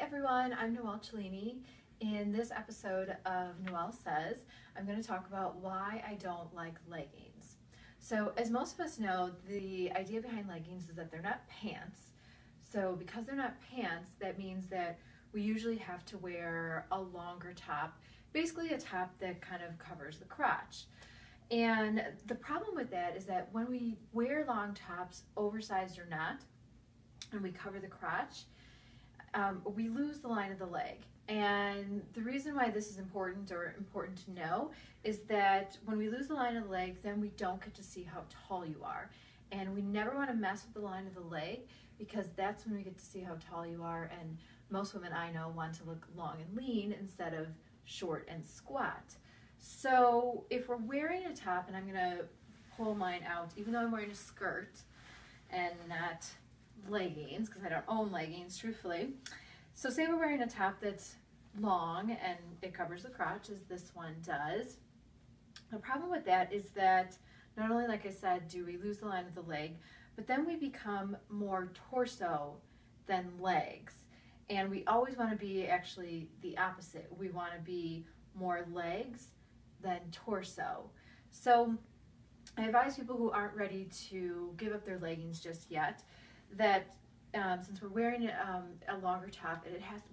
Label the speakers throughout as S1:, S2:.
S1: everyone, I'm Noelle Cellini. In this episode of Noelle Says, I'm going to talk about why I don't like leggings. So as most of us know, the idea behind leggings is that they're not pants. So because they're not pants, that means that we usually have to wear a longer top, basically a top that kind of covers the crotch. And the problem with that is that when we wear long tops, oversized or not, and we cover the crotch, we lose the line of the leg. And the reason why this is important to know is that when we lose the line of the leg, then we don't get to see how tall you are. And we never want to mess with the line of the leg because that's when we get to see how tall you are. And most women I know want to look long and lean instead of short and squat. So if we're wearing a top, and I'm going to pull mine out, even though I'm wearing a skirt and not leggings, because I don't own leggings, truthfully. So say we're wearing a top that's long and it covers the crotch, as this one does. The problem with that is that not only, like I said, do we lose the line of the leg, but then we become more torso than legs. And we always want to be actually the opposite. We want to be more legs than torso. So I advise people who aren't ready to give up their leggings just yet that since we're wearing a longer top,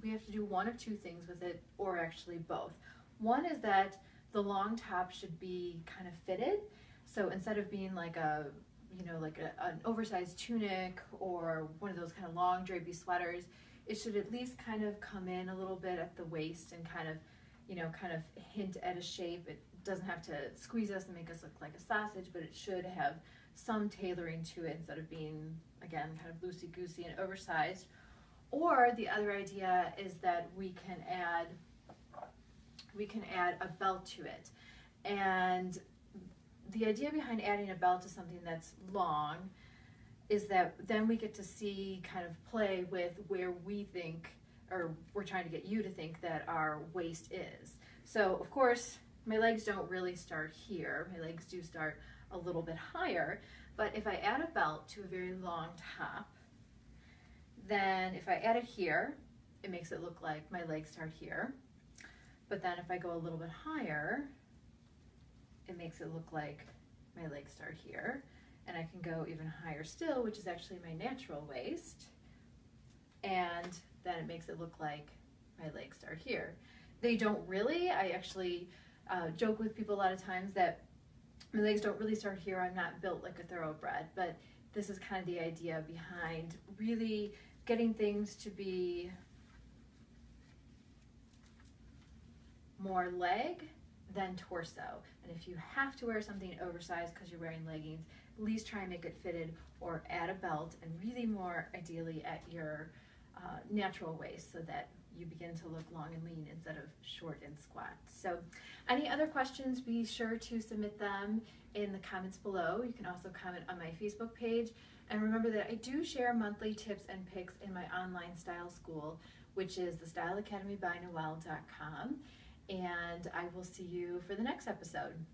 S1: we have to do one of two things with it, or actually both. One is that the long top should be kind of fitted. So instead of being like an oversized tunic or one of those kind of long drapey sweaters, it should at least kind of come in a little bit at the waist and kind of hint at a shape. It doesn't have to squeeze us and make us look like a sausage, but it should have some tailoring to it instead of being, again, kind of loosey-goosey and oversized. Or the other idea is that we can add a belt to it. And the idea behind adding a belt to something that's long is that then we get to see, kind of play with where we think, or we're trying to get you to think that our waist is. So of course, my legs don't really start here. My legs do start a little bit higher, but if I add a belt to a very long top, then if I add it here, it makes it look like my legs start here. But then if I go a little bit higher, it makes it look like my legs start here. And I can go even higher still, which is actually my natural waist. And then it makes it look like my legs start here. They don't really. I actually joke with people a lot of times that my legs don't really start here. I'm not built like a thoroughbred, but this is kind of the idea behind really getting things to be more leg than torso. And if you have to wear something oversized because you're wearing leggings, at least try and make it fitted or add a belt, and really more ideally at your natural waist so that you begin to look long and lean instead of short and squat. So any other questions, be sure to submit them in the comments below. You can also comment on my Facebook page. And remember that I do share monthly tips and picks in my online style school, which is thestyleacademybynoelle.com. And I will see you for the next episode.